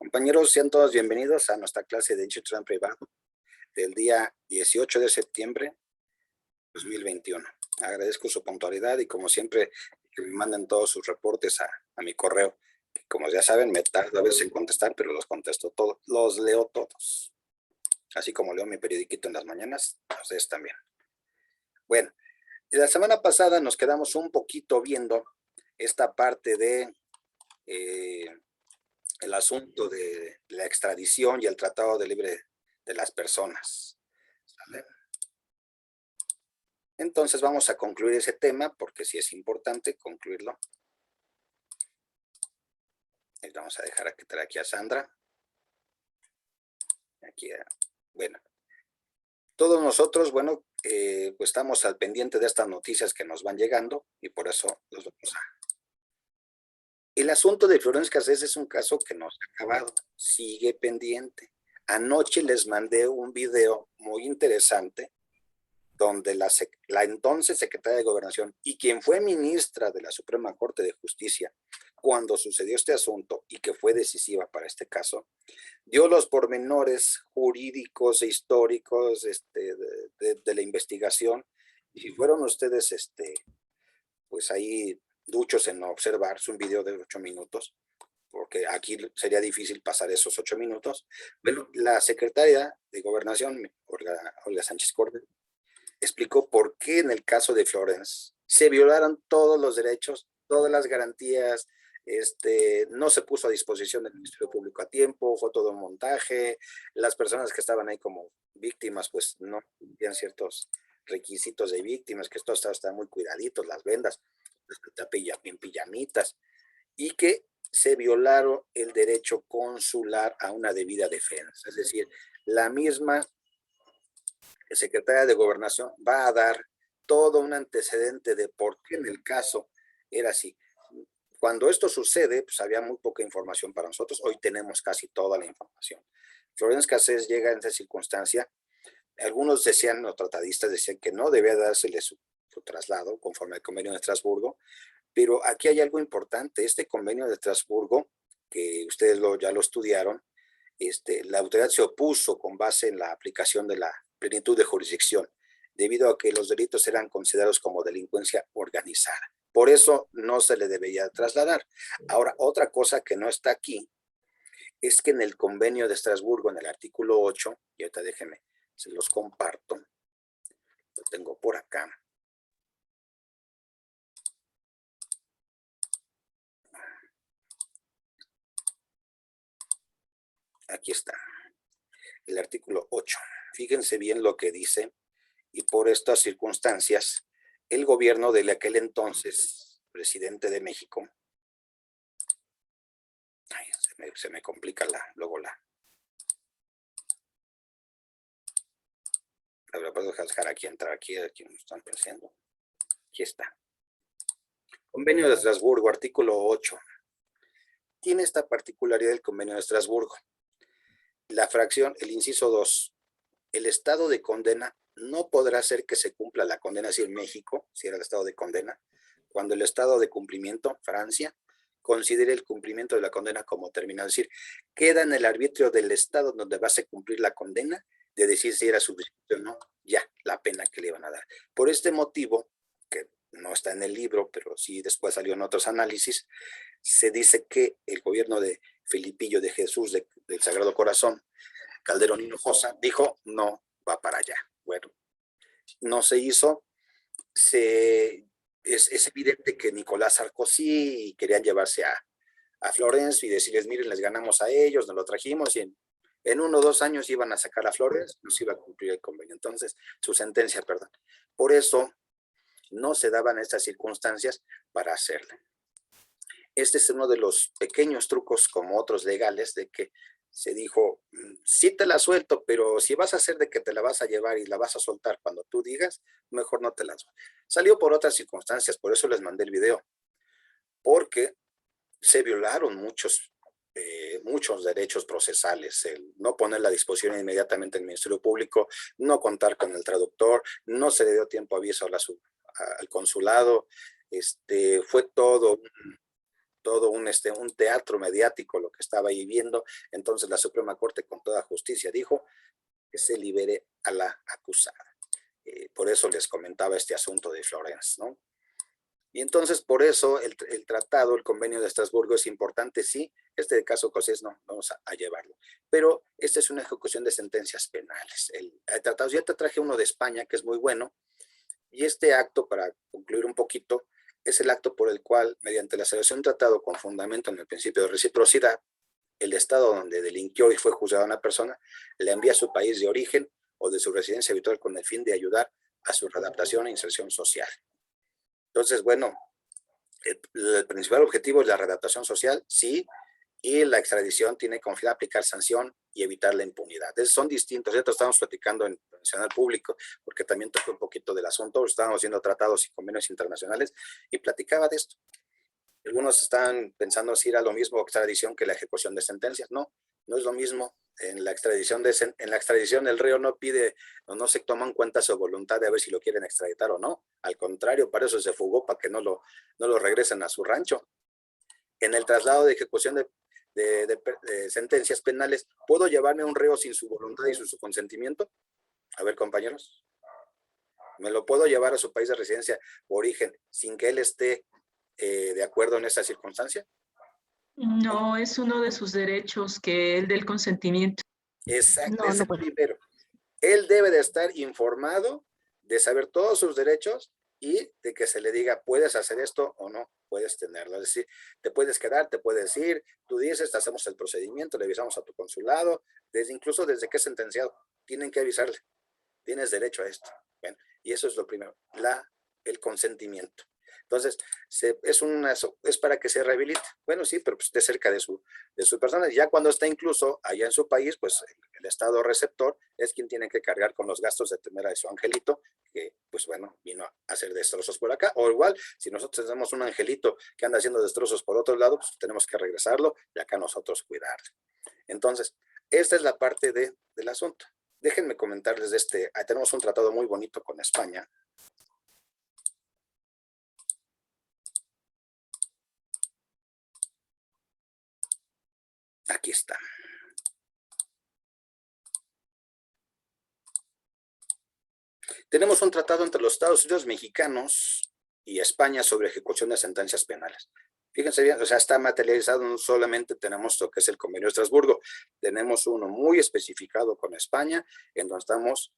Compañeros, sean todos bienvenidos a nuestra clase de Derecho Privado del día 18 de septiembre de 2021. Agradezco su puntualidad y como siempre que me manden todos sus reportes a mi correo. Como ya saben, me tardo a veces en contestar, pero los contesto todos, los leo todos. Así como leo mi periodiquito en las mañanas, ustedes también. Bueno, la semana pasada nos quedamos un poquito viendo esta parte de el asunto de la extradición y el tratado de libre de las personas. ¿Sale? Entonces vamos a concluir ese tema porque sí es importante concluirlo. Y vamos a dejar aquí a Sandra. Aquí, bueno. Todos nosotros, bueno, pues estamos al pendiente de estas noticias que nos van llegando y por eso los vamos a... El asunto de Florence Cassés es un caso que no se ha acabado, sigue pendiente. Anoche les mandé un video muy interesante donde la entonces secretaria de Gobernación y quien fue ministra de la Suprema Corte de Justicia cuando sucedió este asunto y que fue decisiva para este caso, dio los pormenores jurídicos e históricos de la investigación. Y si fueron ustedes, pues ahí duchos en observar, es un video de 8 minutos, porque aquí sería difícil pasar esos 8 minutos. Bueno, la secretaria de Gobernación, Olga Sánchez Cordero, explicó por qué en el caso de Florence se violaron todos los derechos, todas las garantías, no se puso a disposición del Ministerio Público a tiempo, fue todo un montaje, las personas que estaban ahí como víctimas pues no cumplían ciertos requisitos de víctimas, que esto está muy cuidaditos, las vendas, en pijamitas, y que se violaron el derecho consular a una debida defensa, es decir, la misma secretaria de Gobernación va a dar todo un antecedente de por qué en el caso era así. Cuando esto sucede, pues había muy poca información para nosotros, hoy tenemos casi toda la información. Florence Cassés llega en esa circunstancia, algunos decían, los tratadistas decían que no debía dársele su traslado conforme al convenio de Estrasburgo, pero aquí hay algo importante, este convenio de Estrasburgo, que ustedes ya lo estudiaron, la autoridad se opuso con base en la aplicación de la plenitud de jurisdicción, debido a que los delitos eran considerados como delincuencia organizada. Por eso no se le debería trasladar. Ahora, otra cosa que no está aquí es que en el convenio de Estrasburgo, en el artículo 8, y ahorita déjenme, se los comparto, lo tengo por acá. Aquí está, el artículo 8. Fíjense bien lo que dice, y por estas circunstancias, el gobierno de aquel entonces, presidente de México, ay, se me complica luego la... La puedo dejar aquí, entrar aquí me están pensando. Aquí está. Convenio de Estrasburgo, artículo 8. Tiene esta particularidad el convenio de Estrasburgo. La fracción, el inciso 2. El estado de condena no podrá hacer que se cumpla la condena, si en México, si era el estado de condena, cuando el estado de cumplimiento, Francia, considere el cumplimiento de la condena como terminado. Es decir, queda en el arbitrio del estado donde va a cumplir la condena de decir si era suficiente o no, ya, la pena que le iban a dar. Por este motivo, que no está en el libro, pero sí después salió en otros análisis, se dice que el gobierno de Felipillo de Jesús del Sagrado Corazón, Calderón Hinojosa, dijo, no va para allá. Bueno, no se hizo, es evidente que Nicolás Sarkozy querían llevarse a Florence y decirles, miren, les ganamos a ellos, nos lo trajimos y en 1 o 2 años iban a sacar a Florence, nos iba a cumplir el convenio. Entonces, su sentencia, perdón. Por eso no se daban estas circunstancias para hacerla. Este es uno de los pequeños trucos, como otros legales, de que se dijo, sí te la suelto, pero si vas a hacer de que te la vas a llevar y la vas a soltar cuando tú digas, mejor no te la suelto. Salió por otras circunstancias, por eso les mandé el video, porque se violaron muchos derechos procesales, el no poner a disposición inmediatamente del Ministerio Público, no contar con el traductor, no se le dio tiempo aviso al consulado, fue todo todo un teatro mediático lo que estaba ahí viendo. Entonces la Suprema Corte con toda justicia dijo que se libere a la acusada. Por eso les comentaba este asunto de Florence, ¿no? Y entonces por eso el tratado, el convenio de Estrasburgo es importante, sí, este caso Cosés no, vamos a llevarlo. Pero esta es una ejecución de sentencias penales. El tratado, ya te traje uno de España que es muy bueno, y este acto, para concluir un poquito, es el acto por el cual, mediante la celebración de un tratado con fundamento en el principio de reciprocidad, el estado donde delinquió y fue juzgada una persona, le envía a su país de origen o de su residencia habitual con el fin de ayudar a su readaptación e inserción social. Entonces, bueno, el principal objetivo es la readaptación social, sí, y la extradición tiene como fin aplicar sanción y evitar la impunidad. Son distintos. Esto estamos platicando en el público, porque también toqué un poquito del asunto. Estábamos haciendo tratados y convenios internacionales y platicaba de esto. Algunos estaban pensando si era lo mismo extradición que la ejecución de sentencias. No, no es lo mismo. En la extradición, el reo no pide o no se toma en cuenta su voluntad de ver si lo quieren extraditar o no. Al contrario, para eso se fugó, para que no lo regresen a su rancho. En el traslado de ejecución de sentencias penales, ¿puedo llevarme a un reo sin su voluntad y su consentimiento? A ver, compañeros. ¿Me lo puedo llevar a su país de residencia o origen sin que él esté de acuerdo en esa circunstancia? No, es uno de sus derechos, que el del consentimiento. Exacto, No, es no el puede. primero. Él debe de estar informado, de saber todos sus derechos y de que se le diga, puedes hacer esto o no puedes tenerlo. Es decir, te puedes quedar, te puedes ir, tú dices, te hacemos el procedimiento, le avisamos a tu consulado, incluso desde que es sentenciado, tienen que avisarle, tienes derecho a esto. Bueno, y eso es lo primero, el consentimiento. Entonces, es para que se rehabilite. Bueno, sí, pero pues esté cerca de su persona. Ya cuando está incluso allá en su país, pues el estado receptor es quien tiene que cargar con los gastos de tener a su angelito, que pues bueno, vino a hacer destrozos por acá. O igual, si nosotros tenemos un angelito que anda haciendo destrozos por otro lado, pues tenemos que regresarlo y acá nosotros cuidarlo. Entonces, esta es la parte del asunto. Déjenme comentarles de tenemos un tratado muy bonito con España. Aquí está. Tenemos un tratado entre los Estados Unidos mexicanos y España sobre ejecución de sentencias penales. Fíjense bien, o sea, está materializado, no solamente tenemos lo que es el Convenio de Estrasburgo, tenemos uno muy especificado con España, en donde estamos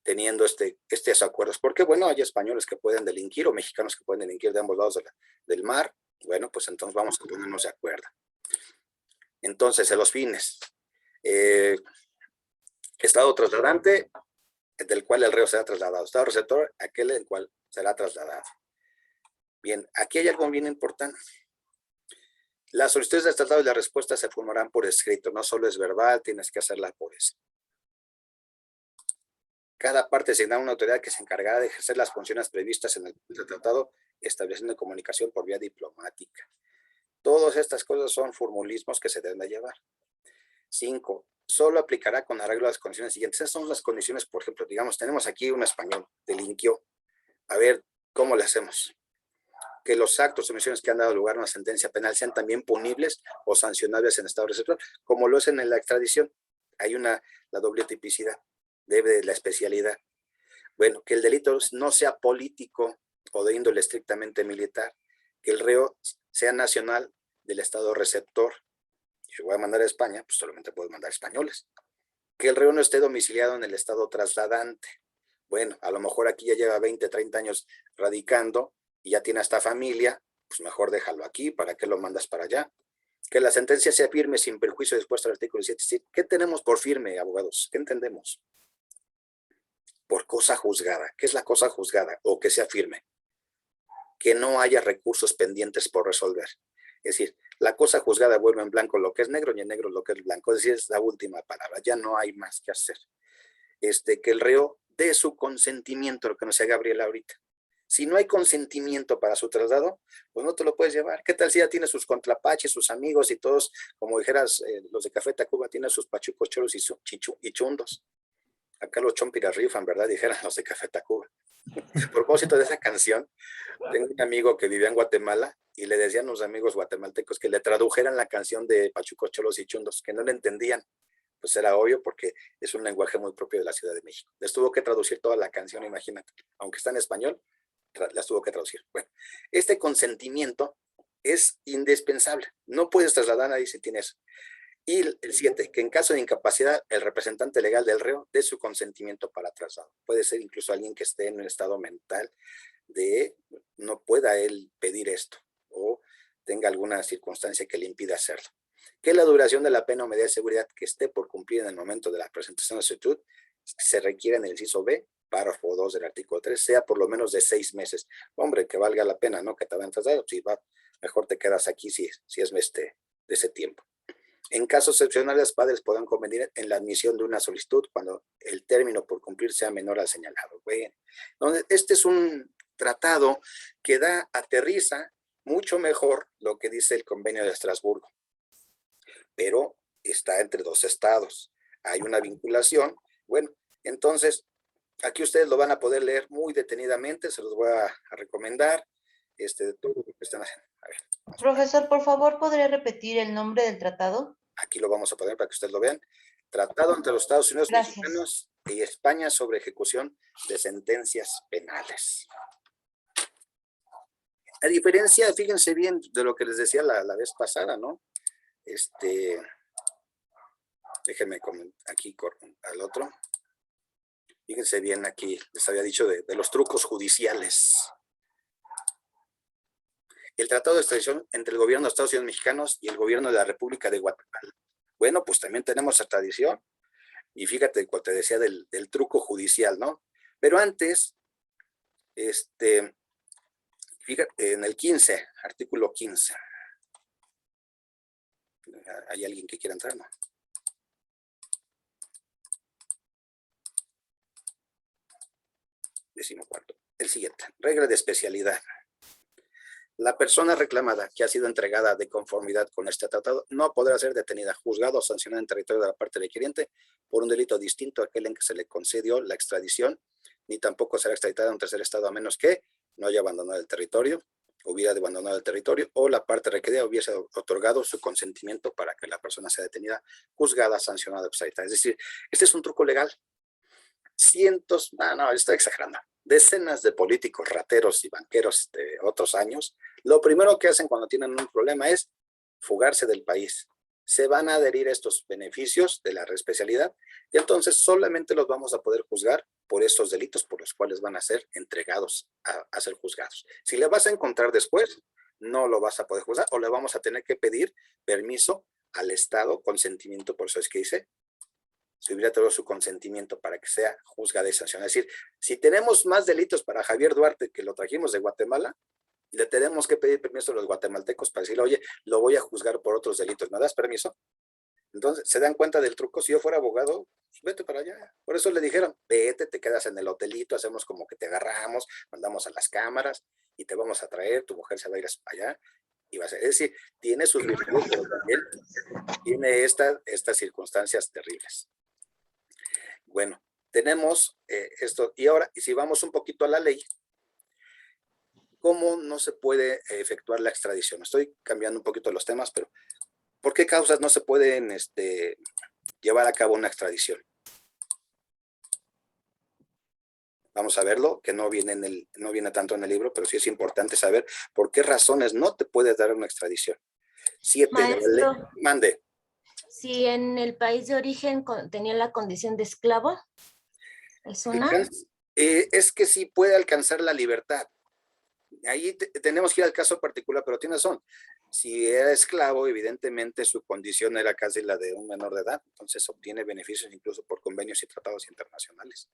teniendo estos acuerdos. Porque, bueno, hay españoles que pueden delinquir o mexicanos que pueden delinquir de ambos lados del mar. Bueno, pues entonces vamos a ponernos de acuerdo. Entonces, en los fines. Estado trasladante, del cual el reo será trasladado. Estado receptor, aquel del cual será trasladado. Bien, aquí hay algo bien importante. Las solicitudes de traslado y la respuesta se formarán por escrito, no solo es verbal, tienes que hacerla por eso. Cada parte asignará una autoridad que se encargará de ejercer las funciones previstas en el tratado, estableciendo comunicación por vía diplomática. Todas estas cosas son formulismos que se deben de llevar. 5. Solo aplicará con arreglo a las condiciones siguientes. Esas son las condiciones, por ejemplo, digamos, tenemos aquí un español, delinquió. A ver, ¿cómo le hacemos? Que los actos o omisiones que han dado lugar a una sentencia penal sean también punibles o sancionables en estado receptor, como lo es en la extradición. Hay la doble tipicidad, debe de la especialidad. Bueno, que el delito no sea político o de índole estrictamente militar, que el reo sea nacional del estado receptor. Si voy a mandar a España, pues solamente puedo mandar españoles. Que el reo no esté domiciliado en el estado trasladante. Bueno, a lo mejor aquí ya lleva 20, 30 años radicando y ya tiene hasta familia, pues mejor déjalo aquí, ¿para qué lo mandas para allá? Que la sentencia sea firme sin perjuicio dispuesto al artículo 17. ¿Qué tenemos por firme, abogados? ¿Qué entendemos? Por cosa juzgada. ¿Qué es la cosa juzgada? O que sea firme. Que no haya recursos pendientes por resolver. Es decir, la cosa juzgada vuelve en blanco lo que es negro y en negro lo que es blanco. Es decir, es la última palabra. Ya no hay más que hacer. Que el reo dé su consentimiento, lo que nos decía Gabriela ahorita. Si no hay consentimiento para su traslado, pues no te lo puedes llevar. ¿Qué tal si ya tiene sus contrapaches, sus amigos y todos, como dijeras, los de Café Tacuba tienen sus pachucos, cholos y chundos? Acá los chompiras rifan, ¿verdad? Dijeran los de Café Tacuba. A propósito de esa canción, tengo un amigo que vivía en Guatemala y le decían a los amigos guatemaltecos que le tradujeran la canción de Pachucos, Cholos y Chundos, que no le entendían. Pues era obvio porque es un lenguaje muy propio de la Ciudad de México. Les tuvo que traducir toda la canción, imagínate, aunque está en español, las tuvo que traducir. Bueno, este consentimiento es indispensable. No puedes trasladar a nadie si tienes. Y el 7, que en caso de incapacidad, el representante legal del reo dé su consentimiento para traslado. Puede ser incluso alguien que esté en un estado mental de no pueda él pedir esto o tenga alguna circunstancia que le impida hacerlo. Que la duración de la pena o medida de seguridad que esté por cumplir en el momento de la presentación de solicitud se requiere en el inciso B, párrafo 2 del artículo 3, sea por lo menos de 6 meses. Hombre, que valga la pena, ¿no? Que te van a trasladar, si va, mejor te quedas aquí si es de ese tiempo. En casos excepcionales, padres podrán convenir en la admisión de una solicitud cuando el término por cumplir sea menor al señalado. Bueno, este es un tratado que aterriza mucho mejor lo que dice el convenio de Estrasburgo, pero está entre dos estados. Hay una vinculación. Bueno, entonces, aquí ustedes lo van a poder leer muy detenidamente, se los voy a recomendar. Todo lo que están haciendo. A ver, Profesor, por favor, ¿podría repetir el nombre del tratado? aquí lo vamos a poner para que ustedes lo vean. Tratado entre los Estados Unidos mexicanos y España sobre ejecución de sentencias penales. A diferencia, fíjense bien de lo que les decía la vez pasada, ¿no? Déjenme aquí al otro. Fíjense bien aquí, les había dicho de los trucos judiciales. El tratado de extradición entre el gobierno de Estados Unidos mexicanos y el gobierno de la República de Guatemala. Bueno, pues también tenemos extradición. Y fíjate cuando te decía del truco judicial, ¿no? Pero antes, fíjate, en el 15, artículo 15. ¿Hay alguien que quiera entrar? No. Decimocuarto. El siguiente. Regla de especialidad. La persona reclamada que ha sido entregada de conformidad con este tratado no podrá ser detenida, juzgada o sancionada en territorio de la parte requiriente por un delito distinto a aquel en que se le concedió la extradición, ni tampoco será extraditada a un tercer estado a menos que no haya abandonado el territorio, hubiera abandonado el territorio o la parte requerida hubiese otorgado su consentimiento para que la persona sea detenida, juzgada, sancionada o extraditada. Es decir, este es un truco legal. Cientos, no, estoy exagerando, decenas de políticos, rateros y banqueros de otros años, lo primero que hacen cuando tienen un problema es fugarse del país. Se van a adherir a estos beneficios de la reespecialidad y entonces solamente los vamos a poder juzgar por estos delitos por los cuales van a ser entregados a ser juzgados. Si le vas a encontrar después, no lo vas a poder juzgar o le vamos a tener que pedir permiso al Estado, consentimiento, por eso es que dice, si hubiera tenido su consentimiento para que sea juzgada y sancionada. Es decir, si tenemos más delitos para Javier Duarte que lo trajimos de Guatemala, le tenemos que pedir permiso a los guatemaltecos para decirle, oye, lo voy a juzgar por otros delitos, ¿me das permiso? Entonces, ¿se dan cuenta del truco? Si yo fuera abogado, pues vete para allá. Por eso le dijeron, vete, te quedas en el hotelito, hacemos como que te agarramos, mandamos a las cámaras y te vamos a traer, tu mujer se va a ir allá y va a ser. Es decir, tiene sus virtudes, pero también tiene estas circunstancias terribles. Bueno, tenemos esto. Y ahora, y si vamos un poquito a la ley, ¿cómo no se puede efectuar la extradición? Estoy cambiando un poquito los temas, pero ¿por qué causas no se pueden llevar a cabo una extradición? Vamos a verlo, que no viene, no viene tanto en el libro, pero sí es importante saber por qué razones no te puedes dar una extradición. 7 de la ley. Mande. Si en el país de origen tenía la condición de esclavo, ¿es una? Es que sí puede alcanzar la libertad. Ahí tenemos que ir al caso particular, pero tiene razón. Si era esclavo, evidentemente su condición era casi la de un menor de edad, entonces obtiene beneficios incluso por convenios y tratados internacionales.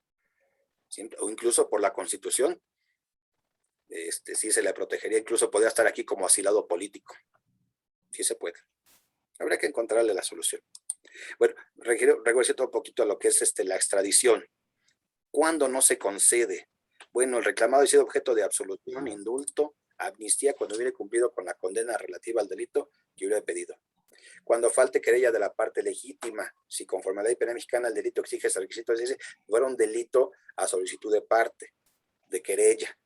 Siempre, o incluso por la Constitución. Sí se le protegería, incluso podría estar aquí como asilado político. Sí se puede. Habría que encontrarle la solución. Bueno, regreso un poquito a lo que es la extradición. ¿Cuándo no se concede? Bueno, el reclamado ha sido objeto de absolución, indulto, amnistía cuando hubiera cumplido con la condena relativa al delito que hubiera pedido. Cuando falte querella de la parte legítima, si conforme a la ley penal mexicana el delito exige ese requisito, es decir, fuera un delito a solicitud de parte, de querella.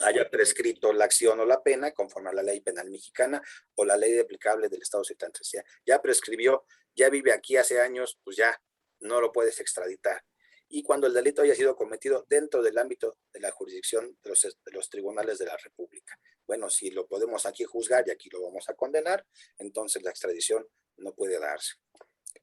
haya prescrito la acción o la pena conforme a la ley penal mexicana o la ley aplicable del Estado solicitante. O sea, ya prescribió, ya vive aquí hace años, pues ya no lo puedes extraditar. Y cuando el delito haya sido cometido dentro del ámbito de la jurisdicción de los tribunales de la República. Bueno, si lo podemos aquí juzgar y aquí lo vamos a condenar, entonces la extradición no puede darse.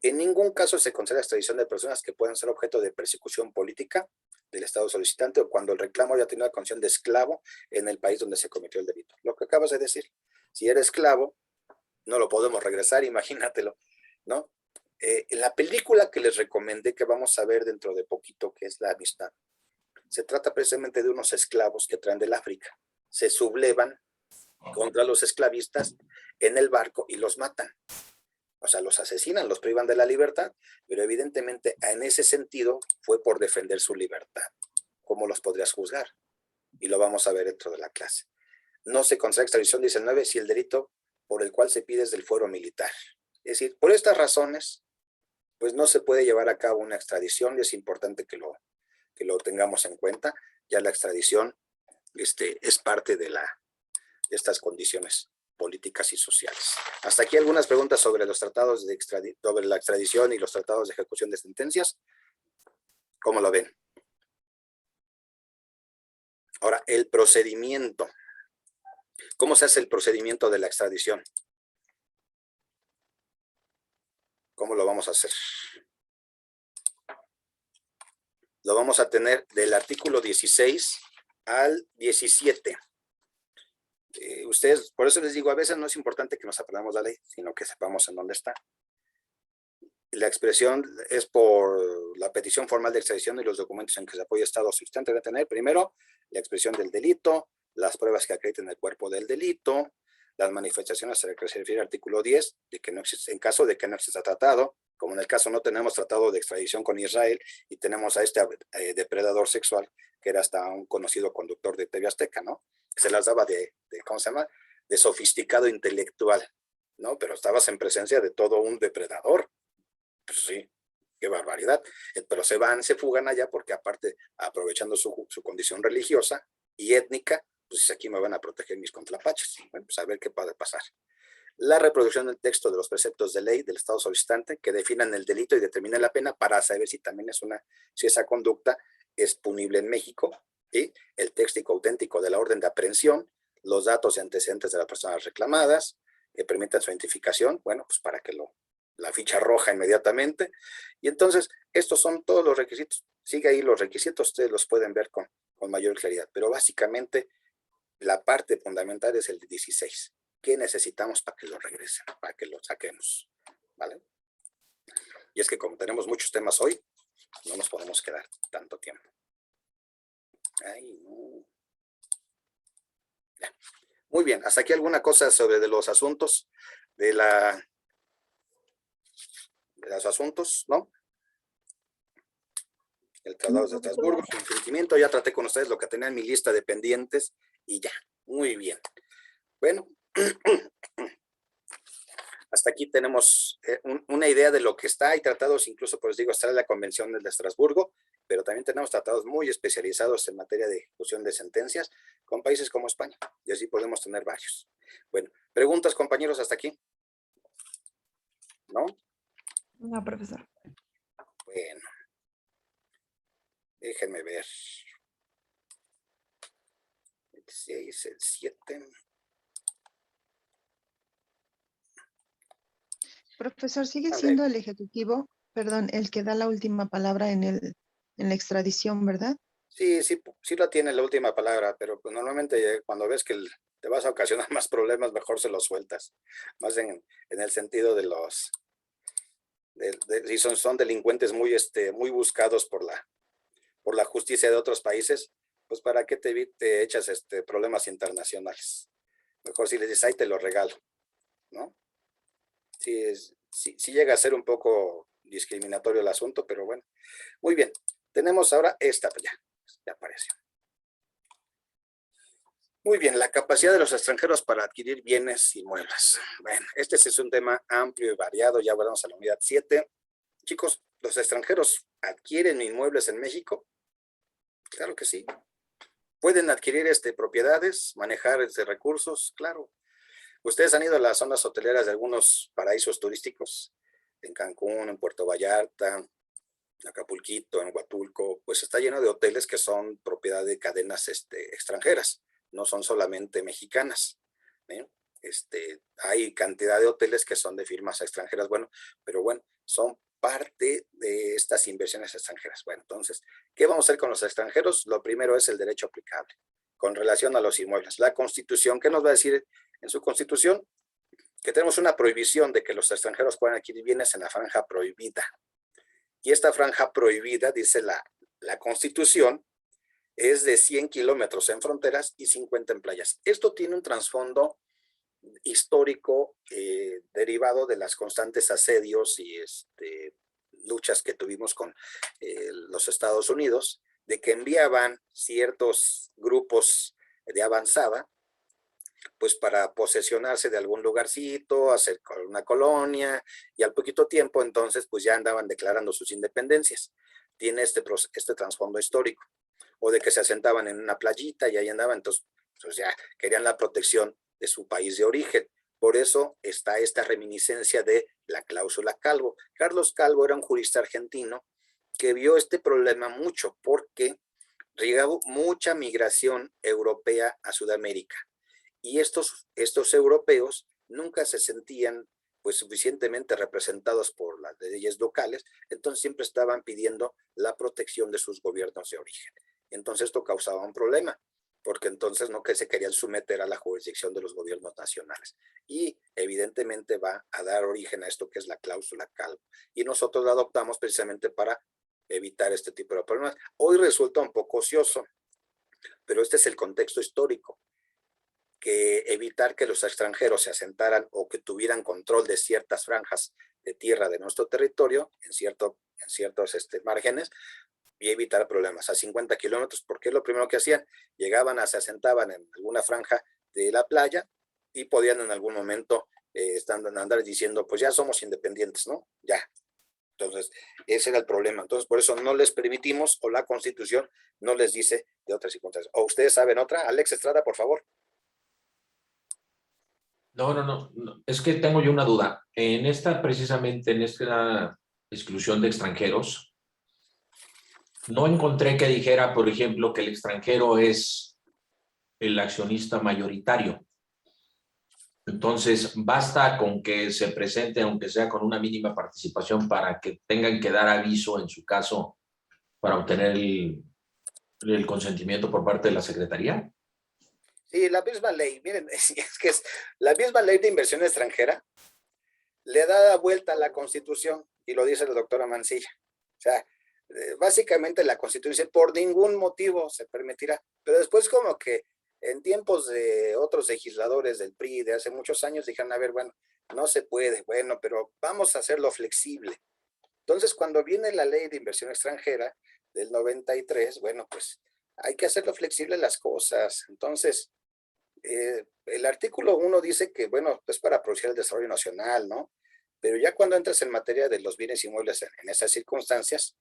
En ningún caso se concede extradición de personas que puedan ser objeto de persecución política del Estado solicitante o cuando el reclamo haya tenido la condición de esclavo en el país donde se cometió el delito. Lo que acabas de decir, si eres esclavo, no lo podemos regresar, imagínatelo, ¿no? La película que les recomendé que vamos a ver dentro de poquito, que es La Amistad, se trata precisamente de unos esclavos que traen del África. Se sublevan contra los esclavistas en el barco y los matan. O sea, los asesinan, los privan de la libertad, pero evidentemente en ese sentido fue por defender su libertad. ¿Cómo los podrías juzgar? Y lo vamos a ver dentro de la clase. No se concede extradición 19 si el delito por el cual se pide es del fuero militar. Es decir, por estas razones, pues no se puede llevar a cabo una extradición y es importante que lo tengamos en cuenta. Ya la extradición es parte de estas condiciones políticas y sociales. Hasta aquí algunas preguntas sobre los tratados sobre la extradición y los tratados de ejecución de sentencias. ¿Cómo lo ven? Ahora, el procedimiento. ¿Cómo se hace el procedimiento de la extradición? ¿Cómo lo vamos a hacer? Lo vamos a tener del artículo 16 al 17. Ustedes, por eso les digo, a veces no es importante que nos aprendamos la ley, sino que sepamos en dónde está. La expresión es por la petición formal de extradición y los documentos en que se apoya Estado solicitante debe tener, primero, la expresión del delito, las pruebas que acrediten el cuerpo del delito, las manifestaciones a las que se refiere el artículo 10, de que no existe, en caso de que no exista tratado, como en el caso no tenemos tratado de extradición con Israel y tenemos a este depredador sexual, que era hasta un conocido conductor de TV Azteca, ¿no? Se las daba ¿cómo se llama? De sofisticado intelectual, ¿no? Pero estabas en presencia de todo un depredador. Pues sí, qué barbaridad. Pero se fugan allá porque aparte, aprovechando su condición religiosa y étnica, pues aquí me van a proteger mis contrapaches. Bueno, pues a ver qué puede pasar. La reproducción del texto de los preceptos de ley del Estado solicitante que definan el delito y determinen la pena para saber si también si esa conducta es punible en México, ¿sí? El texto auténtico de la orden de aprehensión, los datos y antecedentes de las personas reclamadas, que permitan su identificación, bueno, pues para que la ficha roja inmediatamente. Y entonces, estos son todos los requisitos. Sigue ahí los requisitos, ustedes los pueden ver con mayor claridad. Pero básicamente, la parte fundamental es el 16. ¿Qué necesitamos para que lo regresen? Para que lo saquemos, ¿vale? Y es que como tenemos muchos temas hoy, no nos podemos quedar tanto tiempo. Ay, no. Ya. Muy bien, hasta aquí alguna cosa sobre de los asuntos, de los asuntos, ¿no? El Tratado de Estrasburgo, el cumplimiento, ya traté con ustedes lo que tenía en mi lista de pendientes y ya, muy bien. Bueno, hasta aquí tenemos una idea de lo que está. Hay tratados, incluso, pues digo, está la Convención de Estrasburgo, pero también tenemos tratados muy especializados en materia de ejecución de sentencias con países como España, y así podemos tener varios. Bueno, preguntas, compañeros, hasta aquí. ¿No? No, profesor. Bueno. Déjenme ver. El 6, el 7. Profesor, ¿sigue siendo el Ejecutivo, perdón, el que da la última palabra en la extradición, verdad? Sí, la tiene la última palabra, pero pues normalmente cuando ves que te vas a ocasionar más problemas, mejor se los sueltas. Más en el sentido de si son delincuentes muy buscados por la justicia de otros países, pues para qué te echas problemas internacionales. Mejor si les dices, ahí te lo regalo, ¿no? Sí llega a ser un poco discriminatorio el asunto, pero bueno. Muy bien, tenemos ahora esta, pues ya apareció. Muy bien, la capacidad de los extranjeros para adquirir bienes inmuebles. Bueno, este es un tema amplio y variado, ya volvemos a la unidad 7. Chicos, ¿los extranjeros adquieren inmuebles en México? Claro que sí. ¿Pueden adquirir propiedades, manejar recursos? Claro. Ustedes han ido a las zonas hoteleras de algunos paraísos turísticos, en Cancún, en Puerto Vallarta, en Acapulquito, en Huatulco, pues está lleno de hoteles que son propiedad de cadenas extranjeras, no son solamente mexicanas, ¿eh? Hay cantidad de hoteles que son de firmas extranjeras, bueno, pero bueno, son parte de estas inversiones extranjeras. Bueno, entonces, ¿qué vamos a hacer con los extranjeros? Lo primero es el derecho aplicable con relación a los inmuebles. La Constitución, ¿qué nos va a decir en su Constitución? Que tenemos una prohibición de que los extranjeros puedan adquirir bienes en la franja prohibida. Y esta franja prohibida, dice la Constitución, es de 100 kilómetros en fronteras y 50 en playas. Esto tiene un trasfondo histórico derivado de las constantes asedios y luchas que tuvimos con los Estados Unidos, de que enviaban ciertos grupos de avanzada, pues para posesionarse de algún lugarcito, hacer una colonia, y al poquito tiempo entonces pues ya andaban declarando sus independencias. Tiene este trasfondo histórico. O de que se asentaban en una playita y ahí andaban, entonces pues ya querían la protección de su país de origen. Por eso está esta reminiscencia de la cláusula Calvo. Carlos Calvo era un jurista argentino que vio este problema mucho porque llegaba mucha migración europea a Sudamérica. Y estos europeos nunca se sentían pues suficientemente representados por las leyes locales, entonces siempre estaban pidiendo la protección de sus gobiernos de origen. Entonces esto causaba un problema, porque entonces no que se querían someter a la jurisdicción de los gobiernos nacionales. Y evidentemente va a dar origen a esto que es la cláusula Calvo. Y nosotros la adoptamos precisamente para evitar este tipo de problemas. Hoy resulta un poco ocioso, pero este es el contexto histórico, que evitar que los extranjeros se asentaran o que tuvieran control de ciertas franjas de tierra de nuestro territorio, en ciertos márgenes, y evitar problemas a 50 kilómetros, porque es lo primero que hacían. Llegaban, se asentaban en alguna franja de la playa y podían en algún momento andar diciendo, pues ya somos independientes, ¿no? Ya. Entonces, ese era el problema. Entonces, por eso no les permitimos, o la Constitución no les dice de otras circunstancias. ¿O ustedes saben otra? Alex Estrada, por favor. No. Es que tengo yo una duda. Precisamente en esta exclusión de extranjeros, no encontré que dijera, por ejemplo, que el extranjero es el accionista mayoritario. Entonces, basta con que se presente, aunque sea con una mínima participación, para que tengan que dar aviso, en su caso, para obtener el consentimiento por parte de la Secretaría. Sí, la misma ley, miren, es que es la misma ley de inversión extranjera le da vuelta a la Constitución y lo dice la doctora Mancilla. O sea, básicamente la Constitución dice por ningún motivo se permitirá, pero después como que en tiempos de otros legisladores del PRI de hace muchos años dijeron, a ver, bueno, no se puede, bueno, pero vamos a hacerlo flexible. Entonces, cuando viene la ley de inversión extranjera del 93, bueno, pues hay que hacerlo flexible las cosas. Entonces, el artículo 1 dice que, bueno, es para producir el desarrollo nacional, ¿no? Pero ya cuando entras en materia de los bienes inmuebles en esas circunstancias,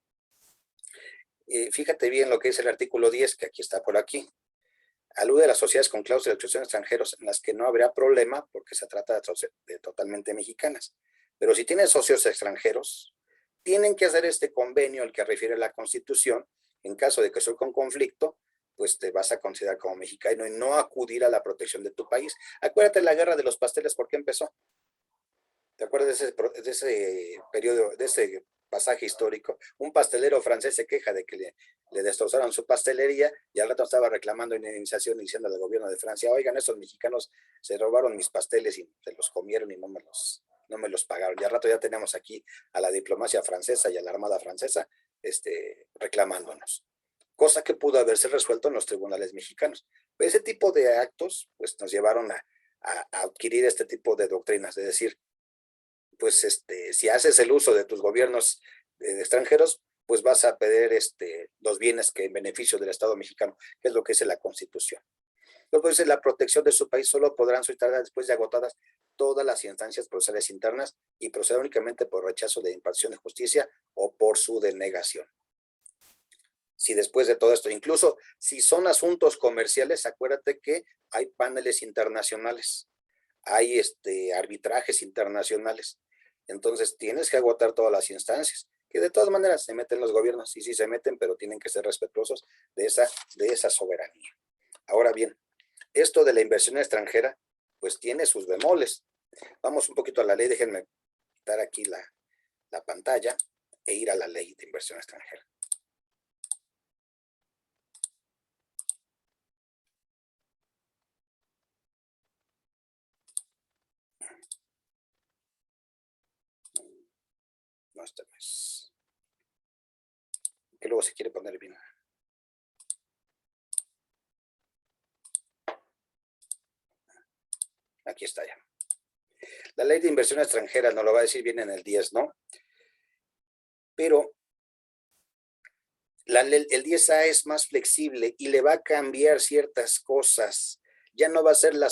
fíjate bien lo que dice el artículo 10, que aquí está por aquí. Alude a las sociedades con cláusulas de exclusión extranjeros en las que no habría problema porque se trata de totalmente mexicanas. Pero si tienen socios extranjeros, tienen que hacer este convenio al que refiere la Constitución. En caso de que surja un conflicto, pues te vas a considerar como mexicano y no acudir a la protección de tu país. Acuérdate de la guerra de los pasteles, ¿por qué empezó? ¿Te acuerdas de ese periodo, de ese pasaje histórico? Un pastelero francés se queja de que le destrozaron su pastelería y al rato estaba reclamando indemnización y diciendo al gobierno de Francia, oigan, estos mexicanos se robaron mis pasteles y se los comieron y no me los pagaron. Y al rato ya tenemos aquí a la diplomacia francesa y a la armada francesa reclamándonos. Cosa que pudo haberse resuelto en los tribunales mexicanos. Pero ese tipo de actos pues nos llevaron a adquirir este tipo de doctrinas, es decir, pues si haces el uso de tus gobiernos extranjeros, pues vas a perder los bienes que en beneficio del Estado mexicano, que es lo que dice la Constitución. Luego dice, la protección de su país solo podrán solicitarla después de agotadas todas las instancias procesales internas y proceder únicamente por rechazo de impartición de justicia o por su denegación. Si después de todo esto, incluso si son asuntos comerciales, acuérdate que hay paneles internacionales, hay arbitrajes internacionales. Entonces tienes que agotar todas las instancias, que de todas maneras se meten los gobiernos, y sí se meten, pero tienen que ser respetuosos de esa soberanía. Ahora bien, esto de la inversión extranjera, pues tiene sus bemoles. Vamos un poquito a la ley, déjenme quitar aquí la pantalla e ir a la ley de inversión extranjera. No, este no es. Que luego se quiere poner bien. Aquí está ya. La ley de inversión extranjera nos lo va a decir bien en el 10, ¿no? Pero el 10A es más flexible y le va a cambiar ciertas cosas. Ya no va a ser la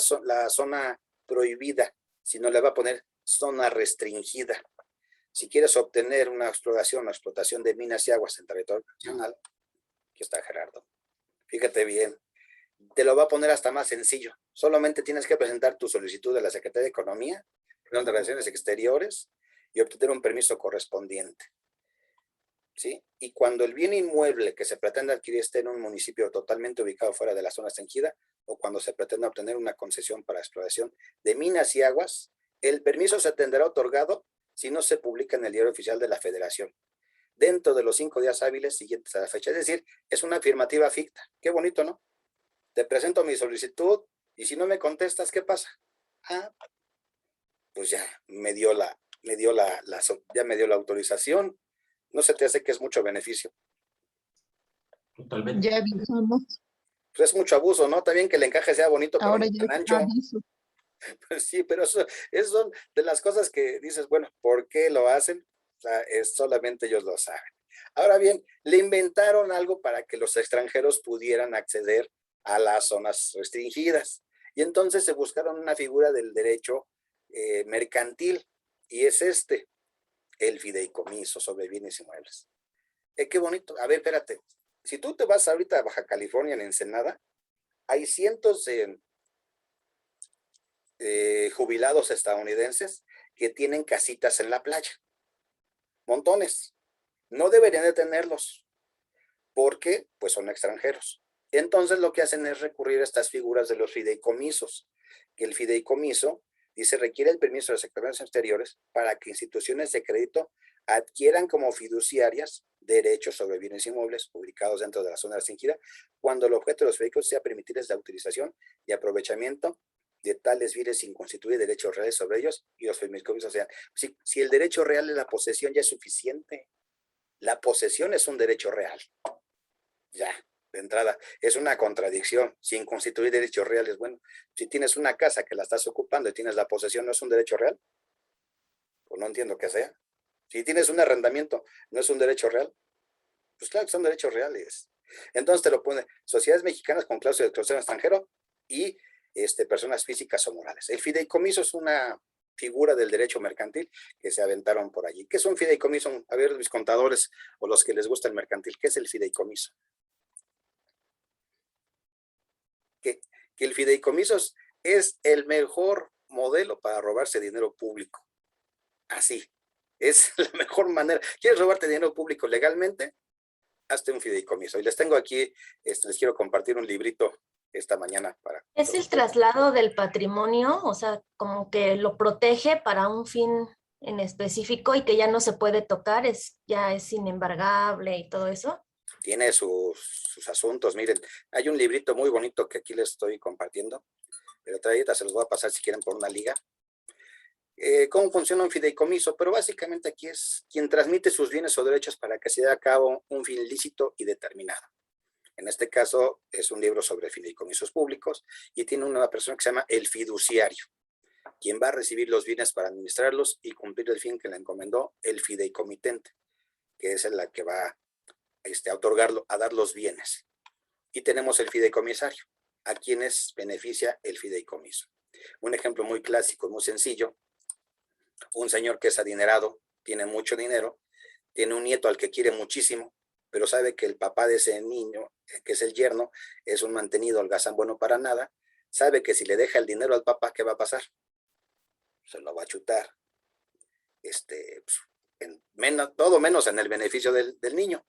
zona prohibida, sino le va a poner zona restringida. Si quieres obtener una exploración o explotación de minas y aguas en territorio nacional, aquí está Gerardo, fíjate bien, te lo va a poner hasta más sencillo. Solamente tienes que presentar tu solicitud de la Secretaría de Economía, de Relaciones Exteriores, y obtener un permiso correspondiente. ¿Sí? Y cuando el bien inmueble que se pretende adquirir esté en un municipio totalmente ubicado fuera de la zona restringida, o cuando se pretende obtener una concesión para exploración de minas y aguas, el permiso se tendrá otorgado si no se publica en el Diario Oficial de la Federación, dentro de los 5 días hábiles siguientes a la fecha. Es decir, es una afirmativa ficta. Qué bonito, ¿no? Te presento mi solicitud y si no me contestas, ¿qué pasa? Ah, pues ya me dio la autorización. ¿No se te hace que es mucho beneficio? Totalmente. Ya avisamos. Pues es mucho abuso, ¿no? Está bien que el encaje sea bonito, pero Ahora no ya tan ancho. aviso. Pues sí, pero eso son de las cosas que dices, bueno, ¿por qué lo hacen? O sea, solamente ellos lo saben. Ahora bien, le inventaron algo para que los extranjeros pudieran acceder a las zonas restringidas. Y entonces se buscaron una figura del derecho mercantil, y es el fideicomiso sobre bienes inmuebles. Qué bonito. A ver, espérate. Si tú te vas ahorita a Baja California, en Ensenada, hay cientos de jubilados estadounidenses que tienen casitas en la playa. Montones. No deberían de tenerlos, porque pues son extranjeros. Entonces lo que hacen es recurrir a estas figuras de los fideicomisos, que el fideicomiso dice requiere el permiso de las Secretarías Exteriores para que instituciones de crédito adquieran como fiduciarias derechos sobre bienes inmuebles ubicados dentro de la zona restringida, cuando el objeto de los fideicomisos sea permitirles la utilización y aprovechamiento de tales bienes sin constituir derechos reales sobre ellos, y los fideicomisos, o sea, si el derecho real es la posesión, ya es suficiente. La posesión es un derecho real. Ya, de entrada, es una contradicción, sin constituir derechos reales. Bueno, si tienes una casa que la estás ocupando y tienes la posesión, ¿no es un derecho real? Pues no entiendo qué sea. Si tienes un arrendamiento, ¿no es un derecho real? Pues claro que son derechos reales. Entonces te lo pone sociedades mexicanas con cláusula de exclusión extranjero y personas físicas o morales. El fideicomiso es una figura del derecho mercantil que se aventaron por allí. ¿Qué es un fideicomiso? A ver, mis contadores o los que les gusta el mercantil, ¿qué es el fideicomiso? Que el fideicomiso es el mejor modelo para robarse dinero público. Así, es la mejor manera. ¿Quieres robarte dinero público legalmente? Hazte un fideicomiso. Y les tengo aquí, les quiero compartir un librito esta mañana para... ¿Es el traslado del patrimonio? O sea, como que lo protege para un fin en específico y que ya no se puede tocar, ya es inembargable y todo eso. Tiene sus asuntos. Miren, hay un librito muy bonito que aquí les estoy compartiendo, pero ahorita se los voy a pasar si quieren por una liga. Cómo funciona un fideicomiso, pero básicamente aquí es quien transmite sus bienes o derechos para que se lleve a cabo un fin lícito y determinado. En este caso es un libro sobre fideicomisos públicos y tiene una persona que se llama el fiduciario, quien va a recibir los bienes para administrarlos y cumplir el fin que le encomendó el fideicomitente, que es la que va a otorgarlo, a dar los bienes. Y tenemos el fideicomisario, a quienes beneficia el fideicomiso. Un ejemplo muy clásico, muy sencillo: un señor que es adinerado, tiene mucho dinero, tiene un nieto al que quiere muchísimo, pero sabe que el papá de ese niño, que es el yerno, es un mantenido holgazán bueno para nada, sabe que si le deja el dinero al papá, ¿qué va a pasar? Se lo va a chutar. Pues, todo menos en el beneficio del niño.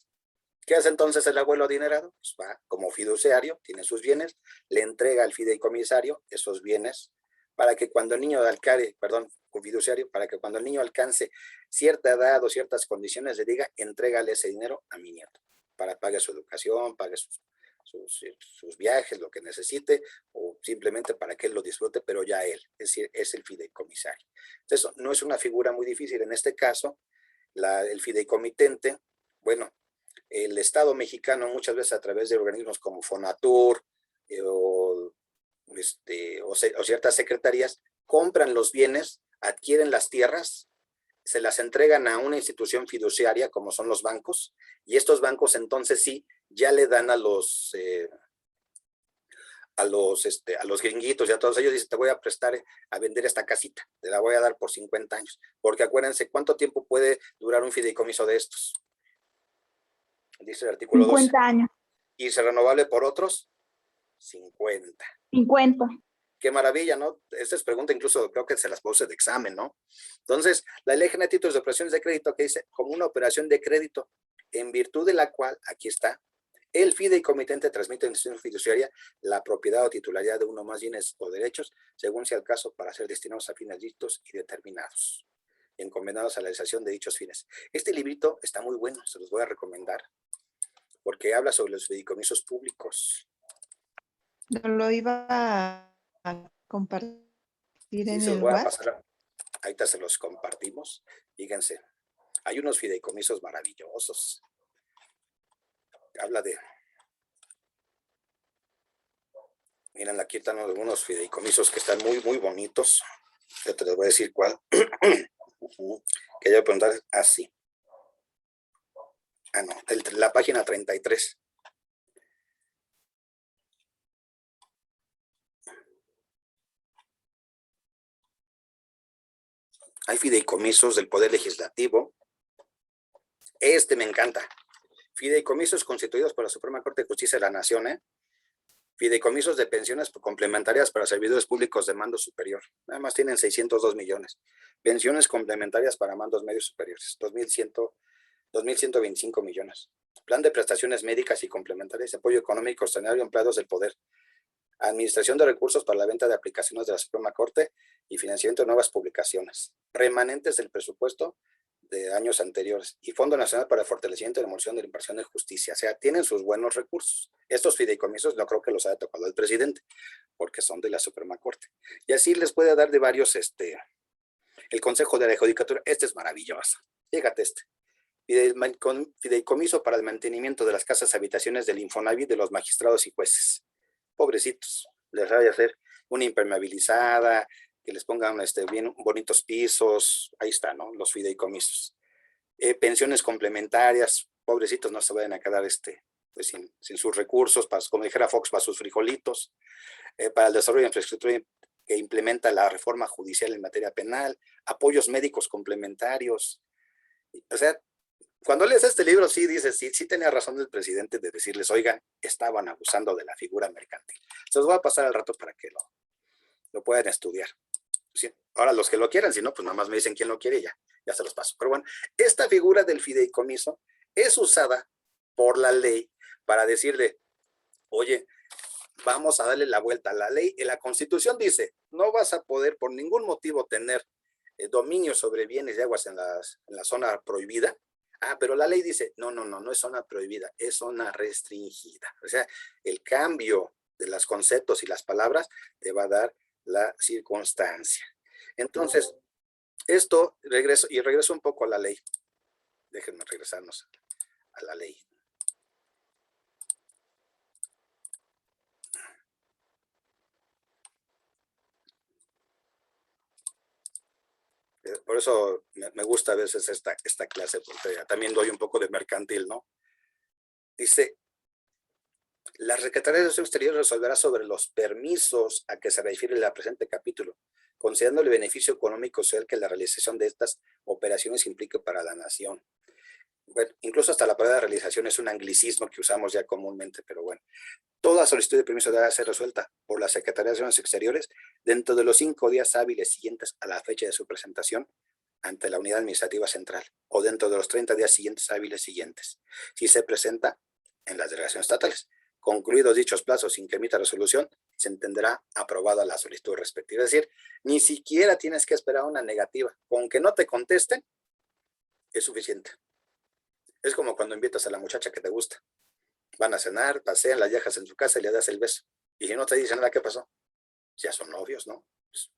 ¿Qué hace entonces el abuelo adinerado? Pues va como fiduciario, tiene sus bienes, le entrega al fideicomisario esos bienes para que cuando el niño fiduciario, para que cuando el niño alcance cierta edad o ciertas condiciones le diga, entrégale ese dinero a mi nieto, para pague su educación, pague sus viajes, lo que necesite, o simplemente para que él lo disfrute, pero ya él, es decir, es el fideicomisario. Entonces, no es una figura muy difícil. En este caso, el fideicomitente, bueno, el Estado mexicano muchas veces a través de organismos como Fonatur o ciertas secretarías compran los bienes, adquieren las tierras, se las entregan a una institución fiduciaria como son los bancos, y estos bancos entonces sí ya le dan a los gringuitos y a todos ellos, dicen, te voy a prestar a vender esta casita, te la voy a dar por 50 años, porque acuérdense, ¿cuánto tiempo puede durar un fideicomiso de estos? Dice el artículo 50 12. años. ¿Y es renovable por otros? 50. 50. Qué maravilla, ¿no? Esta es pregunta, incluso creo que se las puse de examen, ¿no? Entonces, la ley general de títulos de operaciones de crédito que dice como una operación de crédito, en virtud de la cual, aquí está, el fideicomitente transmite a la institución fiduciaria la propiedad o titularidad de uno o más bienes o derechos, según sea el caso, para ser destinados a fines listos y determinados, encomendados a la realización de dichos fines. Este librito está muy bueno, se los voy a recomendar, porque habla sobre los fideicomisos públicos. No lo iba a compartir Sí, en se los el voy a WhatsApp. pasar. Ahorita se los compartimos. Fíjense, hay unos fideicomisos maravillosos. Habla de... Miren, aquí están algunos fideicomisos que están muy, muy bonitos. Yo te les voy a decir cuál. Quería preguntar así. Ah, no, la página 33. Hay fideicomisos del Poder Legislativo. Este me encanta. Fideicomisos constituidos por la Suprema Corte de Justicia de la Nación, Fideicomisos de pensiones complementarias para servidores públicos de mando superior. Nada más tienen 602 millones. Pensiones complementarias para mandos medios superiores, 2.125 millones. Plan de prestaciones médicas y complementarias de apoyo económico extraordinario a empleados del Poder. Administración de recursos para la venta de aplicaciones de la Suprema Corte y financiamiento de nuevas publicaciones. Remanentes del presupuesto de años anteriores y Fondo Nacional para el Fortalecimiento y Demolición de la Impartición de Justicia. O sea, tienen sus buenos recursos. Estos fideicomisos no creo que los haya tocado el presidente, porque son de la Suprema Corte. Y así les puede dar de varios, el Consejo de la Judicatura. Este es maravilloso. Fíjate este. Fideicomiso para el mantenimiento de las casas habitaciones del Infonavit de los magistrados y jueces. Pobrecitos, les vaya a hacer una impermeabilizada, que les pongan bien bonitos pisos, ahí está, ¿no? Los fideicomisos. Pensiones complementarias, pobrecitos no se vayan a quedar pues sin sus recursos, como dijera Fox, para sus frijolitos, para el desarrollo de infraestructura que implementa la reforma judicial en materia penal, apoyos médicos complementarios. O sea, cuando lees este libro, sí dices, sí tenía razón el presidente de decirles, oigan, estaban abusando de la figura mercantil. Se los voy a pasar al rato para que lo puedan estudiar. Sí. Ahora, los que lo quieran, si no, pues nada más me dicen quién lo quiere y ya se los paso. Pero bueno, esta figura del fideicomiso es usada por la ley para decirle, oye, vamos a darle la vuelta a la ley. En la Constitución dice, no vas a poder por ningún motivo tener dominio sobre bienes y aguas en la zona prohibida. Ah, pero la ley dice, no es zona prohibida, es zona restringida. O sea, el cambio de los conceptos y las palabras te va a dar la circunstancia. Entonces, regreso un poco a la ley. Déjenme regresarnos a la ley. Por eso me gusta a veces esta clase, porque también doy un poco de mercantil, ¿no? Dice, la Secretaría de Acción Exterior resolverá sobre los permisos a que se refiere el presente capítulo, considerando el beneficio económico social que la realización de estas operaciones implique para la nación. bueno, incluso hasta la palabra realización es un anglicismo que usamos ya comúnmente, pero bueno. Toda solicitud de permiso debe ser resuelta por la Secretaría de Relaciones Exteriores dentro de los 5 días hábiles siguientes a la fecha de su presentación ante la Unidad Administrativa Central o dentro de los 30 días hábiles siguientes, si se presenta en las delegaciones estatales. Concluidos dichos plazos sin que emita resolución, se entenderá aprobada la solicitud respectiva. Es decir, ni siquiera tienes que esperar una negativa. Con que no te contesten, es suficiente. Es como cuando invitas a la muchacha que te gusta. Van a cenar, pasean, la dejas en su casa y le das el beso. Y si no te dicen nada, ¿qué pasó? Ya son novios, ¿no? Pues,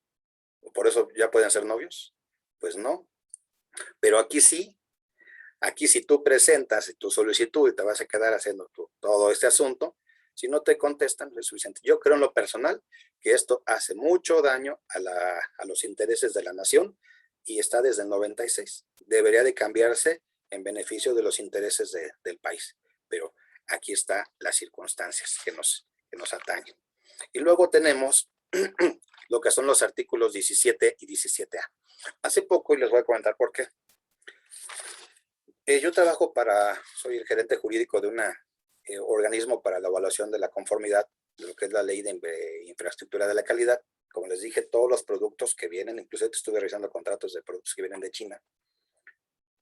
¿por eso ya pueden ser novios? Pues no. Pero aquí sí. Aquí si tú presentas tu solicitud y te vas a quedar haciendo todo este asunto, si no te contestan, es suficiente. Yo creo en lo personal que esto hace mucho daño a los intereses de la nación y está desde el 96. Debería de cambiarse en beneficio de los intereses del país. Pero aquí están las circunstancias que nos atañen. Y luego tenemos lo que son los artículos 17 y 17A. Hace poco, y les voy a comentar por qué. Yo soy el gerente jurídico de un organismo para la evaluación de la conformidad de lo que es la ley de infraestructura de la calidad. Como les dije, todos los productos que vienen, incluso estuve revisando contratos de productos que vienen de China,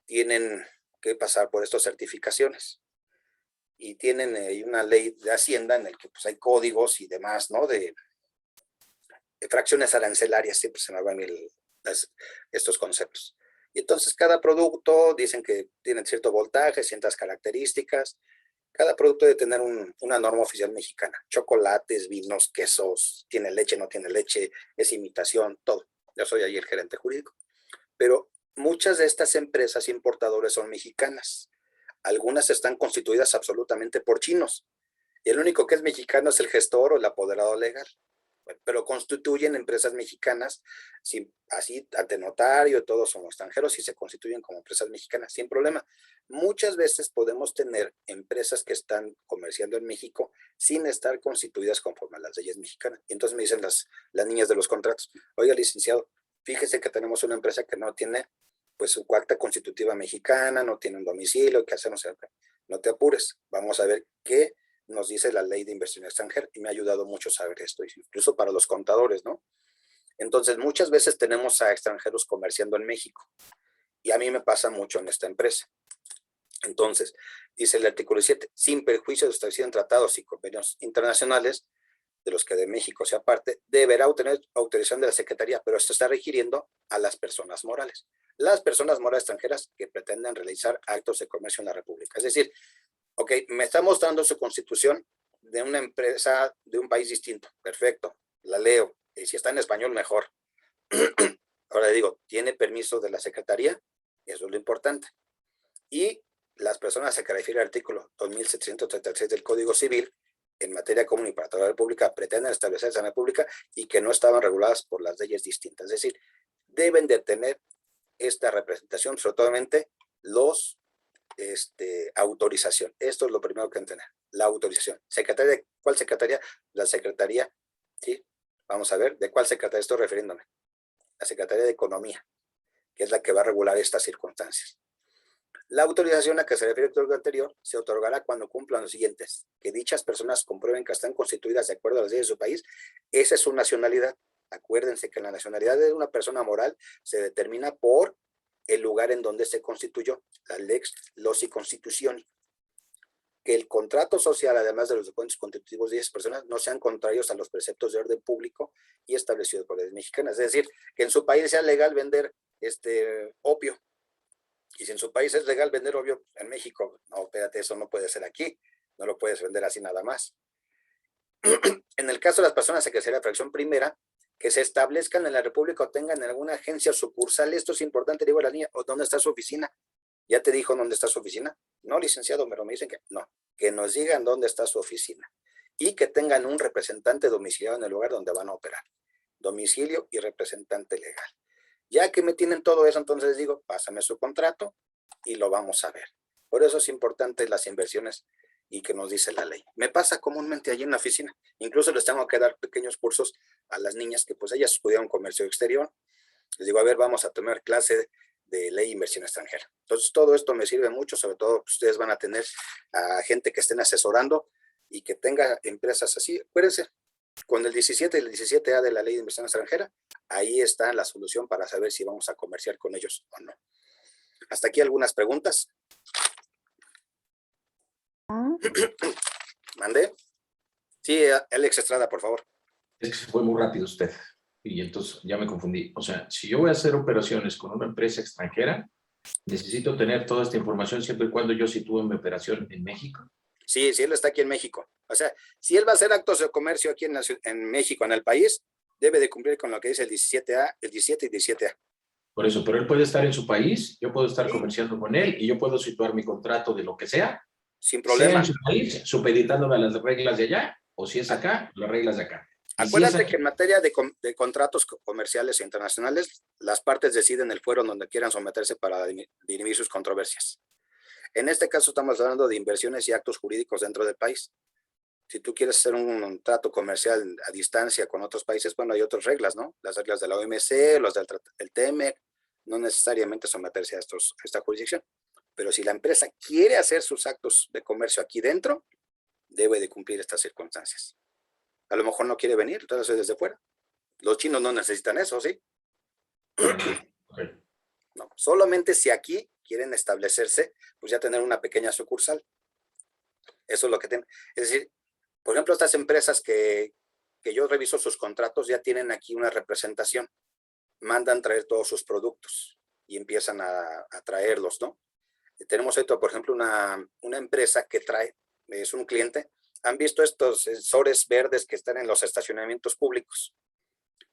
tienen que pasar por estas certificaciones. Y tienen una ley de Hacienda en el que pues, hay códigos y demás, ¿no? De fracciones arancelarias, siempre se me van estos conceptos. Y entonces cada producto dicen que tienen cierto voltaje, ciertas características. Cada producto debe tener una norma oficial mexicana. Chocolates, vinos, quesos, tiene leche, no tiene leche, es imitación, todo. Yo soy ahí el gerente jurídico. Pero muchas de estas empresas importadoras son mexicanas. Algunas están constituidas absolutamente por chinos. Y el único que es mexicano es el gestor o el apoderado legal. Pero constituyen empresas mexicanas, así ante notario, todos somos extranjeros y se constituyen como empresas mexicanas sin problema. Muchas veces podemos tener empresas que están comerciando en México sin estar constituidas conforme a las leyes mexicanas. Y entonces me dicen las niñas de los contratos, oiga, licenciado, fíjese que tenemos una empresa que no tiene pues su acta constitutiva mexicana, no tiene un domicilio, ¿qué hacemos? No te apures, vamos a ver qué nos dice la ley de inversión extranjera, y me ha ayudado mucho saber esto, incluso para los contadores, ¿no? Entonces, muchas veces tenemos a extranjeros comerciando en México, y a mí me pasa mucho en esta empresa. Entonces, dice el artículo 7, sin perjuicio de establecido en tratados y convenios internacionales, de los que de México sea parte, deberá obtener autorización de la Secretaría, pero esto está refiriendo a las personas morales. Las personas morales extranjeras que pretenden realizar actos de comercio en la República. Es decir, ok, me está mostrando su constitución de una empresa de un país distinto. Perfecto, la leo. Y si está en español, mejor. Ahora digo, ¿tiene permiso de la Secretaría? Eso es lo importante. Y las personas a que refiere el artículo 2736 del Código Civil, en materia común y para toda la República, pretenden establecerse en la República y que no estaban reguladas por las leyes distintas. Es decir, deben de tener esta representación, sobre todo los autorización. Esto es lo primero que entender. La autorización. ¿Secretaría? ¿Cuál secretaría? La Secretaría, ¿sí? Vamos a ver, ¿de cuál secretaría estoy refiriéndome? La Secretaría de Economía, que es la que va a regular estas circunstancias. La autorización a que se refiere el anterior se otorgará cuando cumplan los siguientes: que dichas personas comprueben que están constituidas de acuerdo a las leyes de su país. Esa es su nacionalidad. Acuérdense que la nacionalidad de una persona moral se determina por el lugar en donde se constituyó, la lex, los y constitución. Que el contrato social, además de los documentos constitutivos de esas personas, no sean contrarios a los preceptos de orden público y establecidos por leyes mexicanas. Es decir, que en su país sea legal vender opio. Y si en su país es legal vender opio, en México, no, espérate, eso no puede ser aquí. No lo puedes vender así nada más. En el caso de las personas a que sea la fracción primera, que se establezcan en la República o tengan en alguna agencia sucursal. Esto es importante, digo a la niña, ¿o dónde está su oficina? ¿Ya te dijo dónde está su oficina? No, licenciado, pero me dicen que no. Que nos digan dónde está su oficina. Y que tengan un representante domiciliado en el lugar donde van a operar. Domicilio y representante legal. Ya que me tienen todo eso, entonces les digo, pásame su contrato y lo vamos a ver. Por eso es importante las inversiones y que nos dice la ley. Me pasa comúnmente allí en la oficina. Incluso les tengo que dar pequeños cursos a las niñas que pues ellas estudiaron comercio exterior. Les digo, a ver, vamos a tomar clase de ley de inversión extranjera. Entonces, todo esto me sirve mucho, sobre todo ustedes van a tener a gente que estén asesorando y que tenga empresas así. Acuérdense, con el 17 y el 17A de la ley de inversión extranjera, ahí está la solución para saber si vamos a comerciar con ellos o no. Hasta aquí algunas preguntas. ¿Mandé? Sí, Alex Estrada, por favor. Es que fue muy rápido usted y entonces ya me confundí. O sea, si yo voy a hacer operaciones con una empresa extranjera, necesito tener toda esta información siempre y cuando yo sitúe mi operación en México. Sí, sí, él está aquí en México. O sea, si él va a hacer actos de comercio aquí en México, en el país, debe de cumplir con lo que dice el 17A, el 17 y 17A. Por eso, pero él puede estar en su país, yo puedo estar Sí. comerciando con él y yo puedo situar mi contrato de lo que sea, Sin sea problema. en su país, supeditándome a las reglas de allá, o si es acá, las reglas de acá. Y si Acuérdate es aquí, que en materia de contratos comerciales e internacionales, las partes deciden el fuero donde quieran someterse para dirimir sus controversias. En este caso estamos hablando de inversiones y actos jurídicos dentro del país. Si tú quieres hacer un trato comercial a distancia con otros países, bueno, hay otras reglas, ¿no? Las reglas de la OMC, las del TEMEC, no necesariamente someterse a esta jurisdicción. Pero si la empresa quiere hacer sus actos de comercio aquí dentro, debe de cumplir estas circunstancias. A lo mejor no quiere venir, entonces desde fuera. Los chinos no necesitan eso, ¿sí? okay. No, solamente si aquí quieren establecerse, pues ya tener una pequeña sucursal. Eso es lo que tienen. Es decir, por ejemplo, estas empresas que yo reviso sus contratos ya tienen aquí una representación. Mandan traer todos sus productos y empiezan a traerlos, ¿no? Tenemos ahorita, por ejemplo, una empresa que trae, es un cliente. ¿Han visto estos sensores verdes que están en los estacionamientos públicos?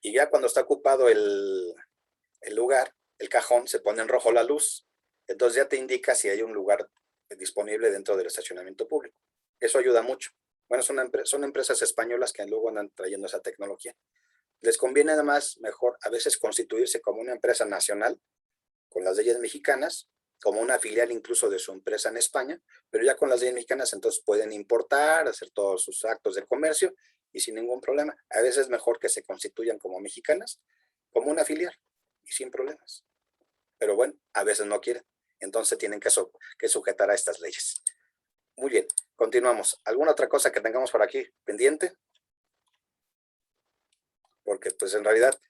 Y ya cuando está ocupado el lugar, el cajón, se pone en rojo la luz. Entonces ya te indica si hay un lugar disponible dentro del estacionamiento público. Eso ayuda mucho. Bueno, son empresas españolas que luego andan trayendo esa tecnología. Les conviene además mejor a veces constituirse como una empresa nacional con las leyes mexicanas, como una filial incluso de su empresa en España, pero ya con las leyes mexicanas entonces pueden importar, hacer todos sus actos de comercio y sin ningún problema. A veces es mejor que se constituyan como mexicanas, como una filial y sin problemas. Pero bueno, a veces no quieren, entonces tienen que sujetar a estas leyes. Muy bien, continuamos. ¿Alguna otra cosa que tengamos por aquí pendiente? Porque pues en realidad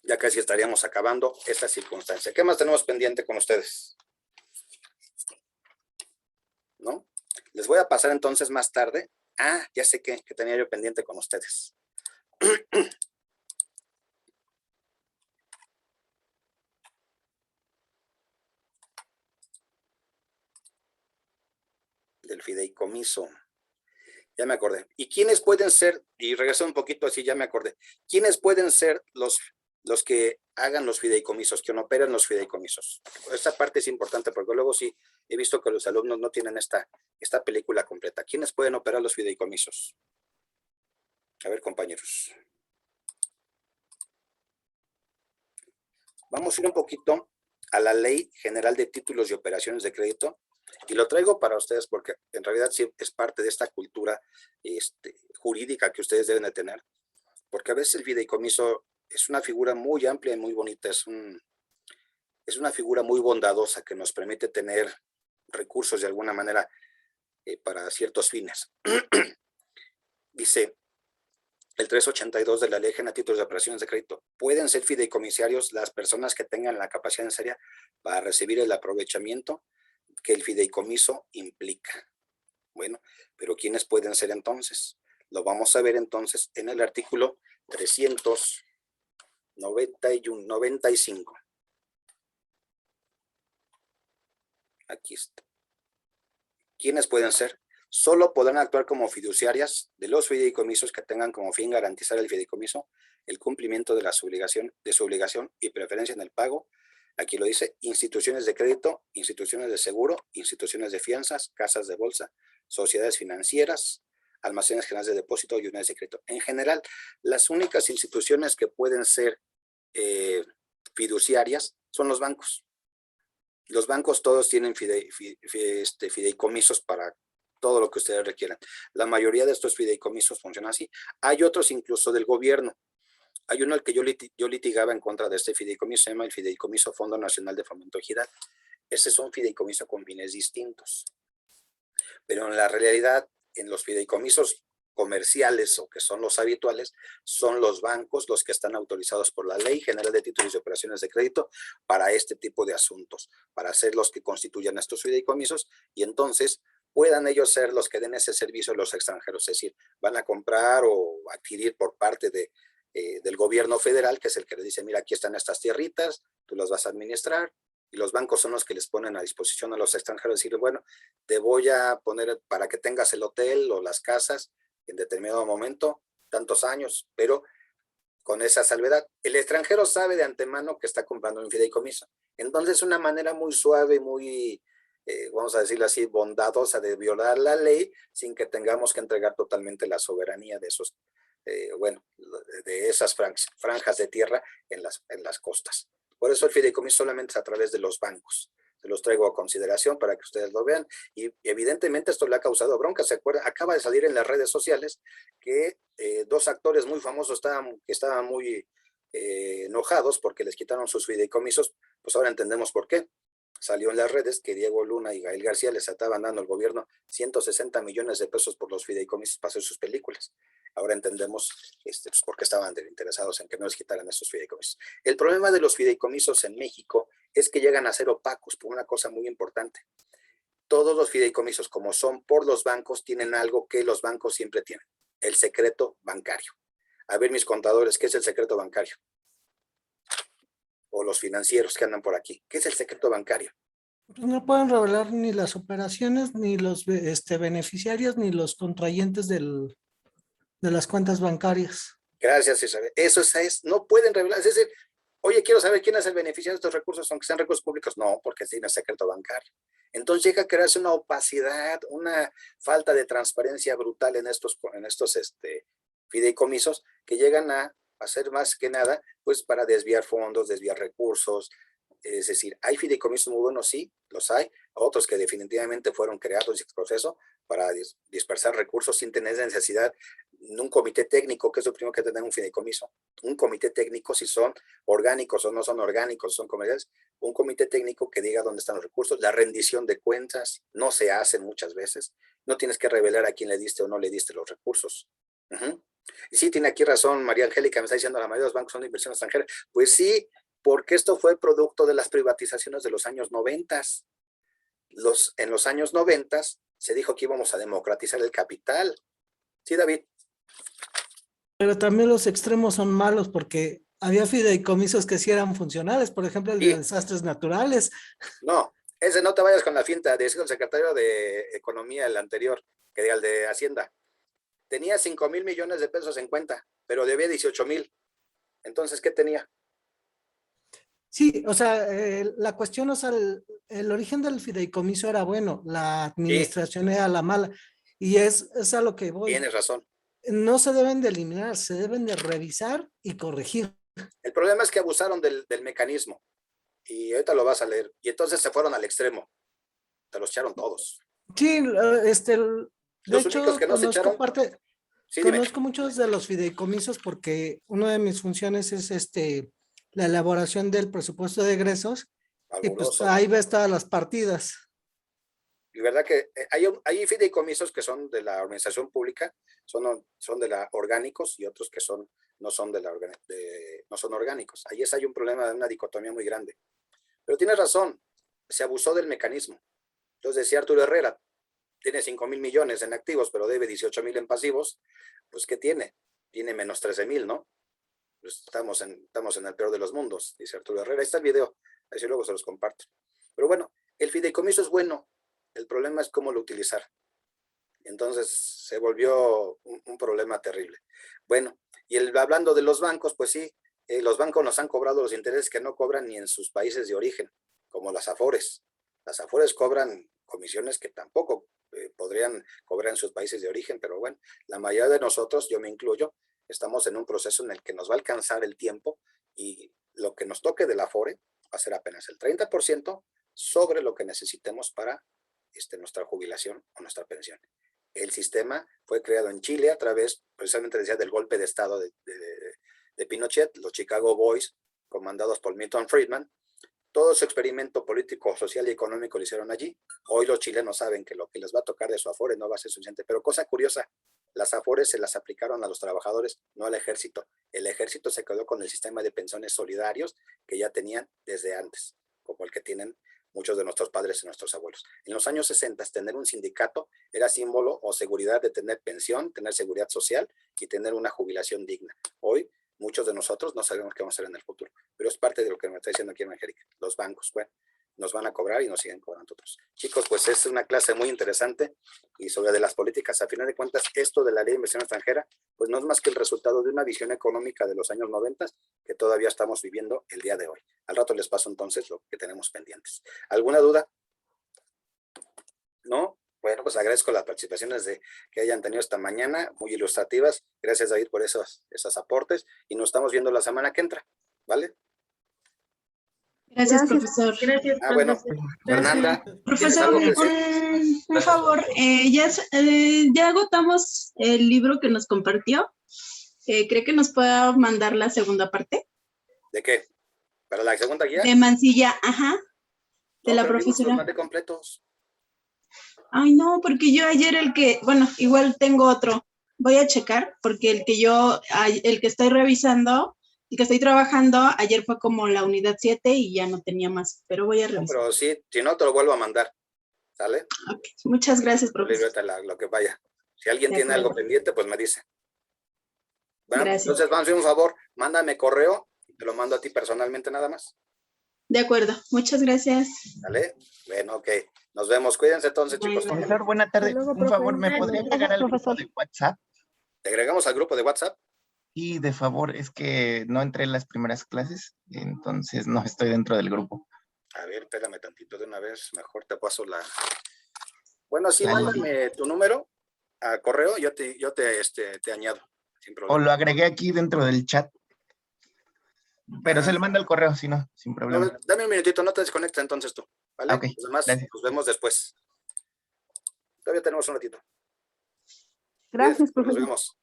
ya casi estaríamos acabando esta circunstancia. ¿Qué más tenemos pendiente con ustedes? ¿No? Les voy a pasar entonces más tarde. Ah, ya sé que tenía yo pendiente con ustedes. Del fideicomiso. Ya me acordé. ¿Y quiénes pueden ser? Y regresé un poquito así, ya me acordé. ¿Quiénes pueden ser los que hagan los fideicomisos, que operen los fideicomisos? Esta parte es importante porque luego sí he visto que los alumnos no tienen esta película completa. ¿Quiénes pueden operar los fideicomisos? A ver, compañeros. Vamos a ir un poquito a la Ley General de Títulos y Operaciones de Crédito. Y lo traigo para ustedes porque en realidad sí es parte de esta cultura jurídica que ustedes deben de tener. Porque a veces el fideicomiso es una figura muy amplia y muy bonita. Es una figura muy bondadosa que nos permite tener recursos de alguna manera para ciertos fines. Dice el 382 de la Ley General de Títulos de Operaciones de Crédito. Pueden ser fideicomisarios las personas que tengan la capacidad necesaria para recibir el aprovechamiento que el fideicomiso implica. Bueno, pero ¿quiénes pueden ser entonces? Lo vamos a ver entonces en el artículo 395. Aquí está. ¿Quiénes pueden ser? Solo podrán actuar como fiduciarias de los fideicomisos que tengan como fin garantizar el fideicomiso el cumplimiento de su obligación y preferencia en el pago. Aquí lo dice: instituciones de crédito, instituciones de seguro, instituciones de fianzas, casas de bolsa, sociedades financieras, almacenes generales de depósito y unidades de crédito. En general, las únicas instituciones que pueden ser fiduciarias son los bancos. Los bancos todos tienen fideicomisos para todo lo que ustedes requieran. La mayoría de estos fideicomisos funcionan así. Hay otros incluso del gobierno. Hay uno al que yo litigaba en contra de este fideicomiso, se llama el Fideicomiso Fondo Nacional de Fomento Ejidal. Ese es un fideicomiso con fines distintos. Pero en la realidad, en los fideicomisos comerciales o que son los habituales, son los bancos los que están autorizados por la Ley General de Títulos y Operaciones de Crédito para este tipo de asuntos, para ser los que constituyan estos fideicomisos y entonces puedan ellos ser los que den ese servicio a los extranjeros, es decir, van a comprar o adquirir por parte del gobierno federal, que es el que le dice, mira, aquí están estas tierritas, tú las vas a administrar, y los bancos son los que les ponen a disposición a los extranjeros, decir, bueno, te voy a poner para que tengas el hotel o las casas en determinado momento, tantos años, pero con esa salvedad. El extranjero sabe de antemano que está comprando un fideicomiso. Entonces, una manera muy suave, muy, vamos a decirlo así, bondadosa de violar la ley sin que tengamos que entregar totalmente la soberanía de esos, de esas franjas de tierra en las costas. Por eso el fideicomiso solamente es a través de los bancos. Se los traigo a consideración para que ustedes lo vean. Y evidentemente esto le ha causado bronca. ¿Se acuerdan? Acaba de salir en las redes sociales que dos actores muy famosos estaban muy enojados porque les quitaron sus fideicomisos. Pues ahora entendemos por qué. Salió en las redes que Diego Luna y Gael García les estaban dando al gobierno 160 millones de pesos por los fideicomisos para hacer sus películas. Ahora entendemos pues, por qué estaban interesados en que no les quitaran esos fideicomisos. El problema de los fideicomisos en México es que llegan a ser opacos por una cosa muy importante. Todos los fideicomisos, como son por los bancos, tienen algo que los bancos siempre tienen, el secreto bancario. A ver, mis contadores, ¿qué es el secreto bancario? O los financieros que andan por aquí. ¿Qué es el secreto bancario? Pues no pueden revelar ni las operaciones, ni los beneficiarios, ni los contrayentes de las cuentas bancarias. Gracias, Isabel. Eso es, no pueden revelar. Es decir, oye, quiero saber quién es el beneficiario de estos recursos, aunque sean recursos públicos. No, porque tiene secreto bancario. Entonces llega a crearse una opacidad, una falta de transparencia brutal en estos fideicomisos que llegan a hacer más que nada, pues para desviar fondos, desviar recursos. Es decir, hay fideicomisos muy buenos, sí, los hay, otros que definitivamente fueron creados en proceso para dispersar recursos sin tener necesidad de un comité técnico, que es lo primero que tener un fideicomiso. Un comité técnico, si son orgánicos o no son orgánicos, son comerciales, un comité técnico que diga dónde están los recursos, la rendición de cuentas, no se hace muchas veces, no tienes que revelar a quién le diste o no le diste los recursos. Y sí, tiene aquí razón María Angélica, me está diciendo la mayoría de los bancos son de inversión extranjera. Pues sí, porque esto fue producto de las privatizaciones de los años 90. En los años 90 se dijo que íbamos a democratizar el capital. Sí, David. Pero también los extremos son malos porque había fideicomisos que sí eran funcionales, por ejemplo, el de desastres naturales. No, ese no te vayas con la finta, decía el secretario de Economía, el anterior, que diga el de Hacienda. Tenía 5,000 millones de pesos en cuenta, pero debía 18,000. Entonces, ¿qué tenía? Sí, o sea, la cuestión, o sea, el origen del fideicomiso era bueno, la administración era la mala, y es a lo que voy. Tienes razón. No se deben de eliminar, se deben de revisar y corregir. El problema es que abusaron del mecanismo, y ahorita lo vas a leer, y entonces se fueron al extremo, te los echaron todos. Sí, de hecho, únicos que no se echaron. Sí, conozco muchos de los fideicomisos porque una de mis funciones es la elaboración del presupuesto de egresos. Y pues ahí ves todas las partidas. Y verdad que hay fideicomisos que son de la organización pública, son de la orgánicos, y otros que no son orgánicos. Ahí hay un problema de una dicotomía muy grande. Pero tienes razón, se abusó del mecanismo. Entonces decía Arturo Herrera, tiene 5,000 millones en activos, pero debe 18,000 en pasivos. Pues ¿qué tiene? Tiene menos 13,000, ¿no? Pues estamos en el peor de los mundos, dice Arturo Herrera. Ahí está el video, así luego se los comparto. Pero bueno, el fideicomiso es bueno, el problema es cómo lo utilizar. Entonces se volvió un problema terrible. Bueno, y hablando de los bancos, pues sí, los bancos nos han cobrado los intereses que no cobran ni en sus países de origen, como las Afores. Las Afores cobran comisiones que tampoco podrían cobrar en sus países de origen, pero bueno, la mayoría de nosotros, yo me incluyo, estamos en un proceso en el que nos va a alcanzar el tiempo y lo que nos toque de la Afore va a ser apenas el 30% sobre lo que necesitemos para nuestra jubilación o nuestra pensión. El sistema fue creado en Chile a través, precisamente decía, del golpe de Estado de Pinochet, los Chicago Boys, comandados por Milton Friedman. Todo su experimento político, social y económico lo hicieron allí. Hoy los chilenos saben que lo que les va a tocar de su Afore no va a ser suficiente. Pero cosa curiosa, las Afores se las aplicaron a los trabajadores, no al ejército. El ejército se quedó con el sistema de pensiones solidarios que ya tenían desde antes, como el que tienen muchos de nuestros padres y nuestros abuelos. En los años 60, tener un sindicato era símbolo o seguridad de tener pensión, tener seguridad social y tener una jubilación digna. Hoy, muchos de nosotros no sabemos qué vamos a hacer en el futuro, pero es parte de lo que me está diciendo aquí Angélica. Los bancos, bueno, nos van a cobrar y nos siguen cobrando otros. Chicos, pues es una clase muy interesante y sobre de las políticas. A final de cuentas, esto de la ley de inversión extranjera, pues no es más que el resultado de una visión económica de los años 90 que todavía estamos viviendo el día de hoy. Al rato les paso entonces lo que tenemos pendientes. ¿Alguna duda? ¿No? Bueno, pues agradezco las participaciones que hayan tenido esta mañana, muy ilustrativas. Gracias, David, por esos aportes y nos estamos viendo la semana que entra, ¿vale? Gracias, profesor. Gracias, Bueno, profesor. Fernanda, ¿tienes Profesor, algo que decir? un favor, ya agotamos el libro que nos compartió. ¿Cree que nos pueda mandar la segunda parte? ¿De qué? ¿Para la segunda guía? De Mancilla, ajá, de No, la pero profesora. los mandé completos. Ay, no, porque yo ayer bueno, igual tengo otro. Voy a checar, porque el que estoy revisando, el que estoy trabajando, ayer fue como la unidad 7 y ya no tenía más, pero voy a No, revisar. pero sí, si no, te lo vuelvo a mandar. ¿Sale? Ok, muchas gracias, profesor. Libreta, lo que vaya. Si alguien De tiene acuerdo. algo pendiente, pues me dice. Bueno, Gracias. entonces vamos a hacer un favor. Mándame correo, te lo mando a ti personalmente nada más. De acuerdo, muchas gracias. ¿Vale? Bueno, ok. Nos vemos. Cuídense entonces, Bye. chicos. Profesor, buena tarde. Hasta luego, Un profe. favor, ¿me podría Gracias, agregar al grupo profesor. de WhatsApp? ¿Te agregamos al grupo de WhatsApp? Y de favor, es que no entré en las primeras clases, entonces no estoy dentro del grupo. A ver, espérame tantito de una vez. Mejor te paso la... Bueno, sí, Vale. mándame tu número a correo. Yo te añado. Sin O problema. lo agregué aquí dentro del chat. Pero se le manda el correo, si no, sin No, problema. dame un minutito, no te desconectes entonces tú. ¿Vale? Ok, Los demás gracias. nos vemos después. Todavía tenemos un ratito. Gracias, Nos profesor. vemos.